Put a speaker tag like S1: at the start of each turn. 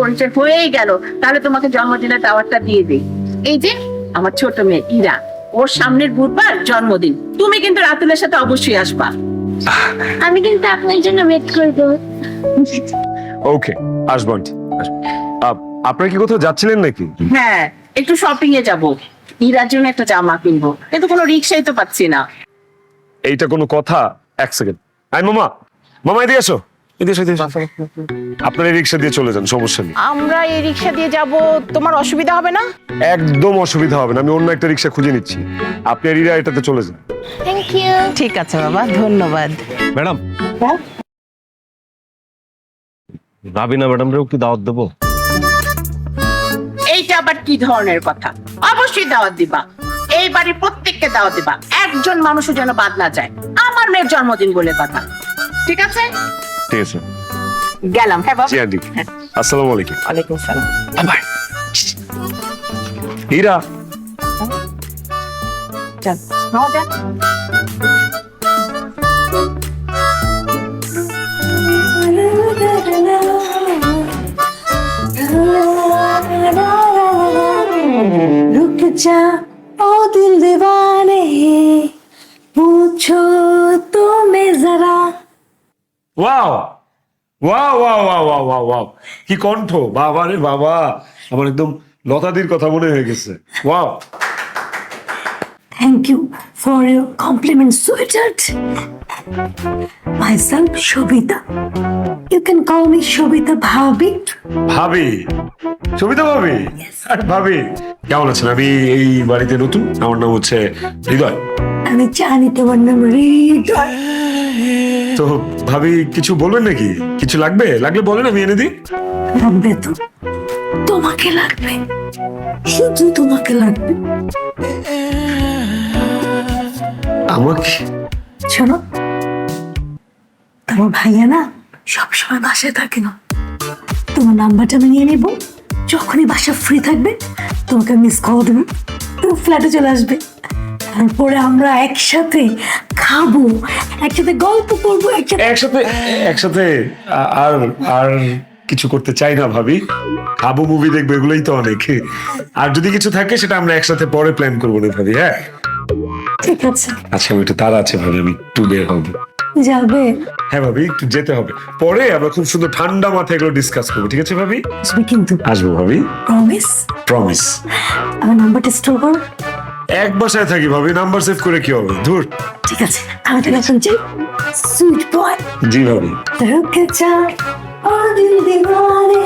S1: পরিচয় হয়েই গেল, তাহলে তোমাকে জন্মদিনের দাওয়াতটা দিয়ে দিই। এই যে আমার ছোট মেয়ে ইরা, ওর সামনের বুধবার জন্মদিন, তুমি কিন্তু রাতুলের সাথে অবশ্যই আসবা।
S2: আমি কিন্তু আপনার জন্য ওয়েট করবো।
S3: ওকে, আসবো আন্টি, আসবো। আপনারা কি কোথাও যাচ্ছিলেন নাকি?
S1: হ্যাঁ, একটু শপিং এ যাবো, ইরার জন্য একটা জামা কিনবো, কিন্তু কোনো রিক্সাই তো পাচ্ছি না।
S3: এইটা কোনো কথা? এক সেকেন্ড। আই মামা, মামা এদিকে এসো, এদিকে এসো, এদিকে এসো। আপনার এই রিক্সা দিয়ে চলে যান, সমস্যা নেই।
S1: আমরা এই রিক্সা দিয়ে যাব, তোমার অসুবিধা হবে না?
S3: একদম অসুবিধা হবে না, আমি অন্য একটা রিক্সা খুঁজে নিচ্ছি। আপনি আর ইরা এটাতে চলে যান।
S2: Thank you.
S1: ঠিক আছে বাবা, ধন্যবাদ।
S4: ম্যাডাম, রাবিনা ম্যাডামরেও কি দাওয়াত দেবো?
S1: এইটা আবার কি ধরনের কথা? অবশ্যই দাওয়াত দিবা, এই বাড়ির প্রত্যেককে দাওয়াত দিবা, একজন মানুষও যেন বাদ না যায়। আমার মেয়ের জন্মদিন বলে কথা, ঠিক আছে?
S3: ঠিক আছে।
S1: গেলাম। হ্যাঁ বাবা।
S3: জি আন্টি, আসসালামু আলাইকুম।
S1: ওয়ালাইকুম সালাম।
S3: বাই। ইরা,
S1: চল, নাও যা।
S2: रुक जा ओ दिल दीवाने पूछो तो मैं जरा।
S3: Wow wow wow wow wow wow wow, কি কণ্ঠ! বাবা রে বাবা, আমার একদম লতাদির কথা মনে হয়ে গেছে। Wow.
S2: Thank you for your compliment, sweetheart. Myself, Shobita. You can call me Shobita Bhabi.
S3: ভাবি, সবিতা ভাবি। আরে ভাবি, কেমন আছেন? আমি এই বাড়িতে নতুন, আমার নাম হচ্ছে হৃদয়।
S2: আমি জানি তোমার নাম হৃদয়।
S3: তো ভাবি কিছু বলবেন নাকি? কিছু লাগবে? লাগলে বলেন, আমি এনে দিই।
S2: লাগবে তো, তোমাকে লাগবে, শুধু তোমাকে লাগবে।
S3: আমাকে?
S2: শোনো, তোমার ভাইয়া না সবসময় বাসায় থাকে না, তোমার নাম্বারটা আমি নিয়ে নিব, যখনই বাসা ফ্রি থাকবে তোমাকে মিস কল দেবে, তুমি ফ্ল্যাটে চলে আসবে, তারপরে আমরা একসাথে খাবো, একসাথে গল্প করবো, একসাথে।
S3: একসাথে একসাথে আর আর কিছু করতে চাই না ভাবি। খাবো, মুভি দেখবো, এগুলোই তো অনেক। আর যদি কিছু থাকে সেটা আমরা একসাথে পরে প্ল্যান করবো না ভাবি। হ্যাঁ
S2: ঠিক আছে,
S3: আচ্ছা, আমি একটু তাড়া আছে ভাবি, আমি একটু বের হবো।
S2: যাবে?
S3: হ্যাঁ ভাবি, একটু যেতে হবে, পরে আমরা খুব সুন্দর ঠান্ডা মাথায় এগুলো ডিসকাস করবো, ঠিক আছে ভাবি?
S2: আসবে কিন্তু,
S3: আসবো ভাবি,
S2: প্রমিস?
S3: প্রমিস।
S2: আমার নাম্বারটা স্টোর করো।
S3: এক বাসায় থাকি ভাবি, নাম্বার সেভ করে কি হবে? ধুর।
S2: ঠিক আছে, আমি তাহলে এখন যাই। সুইট বয়,
S3: জি ভাবি।
S2: रुक जा ओ दिल दीवाने।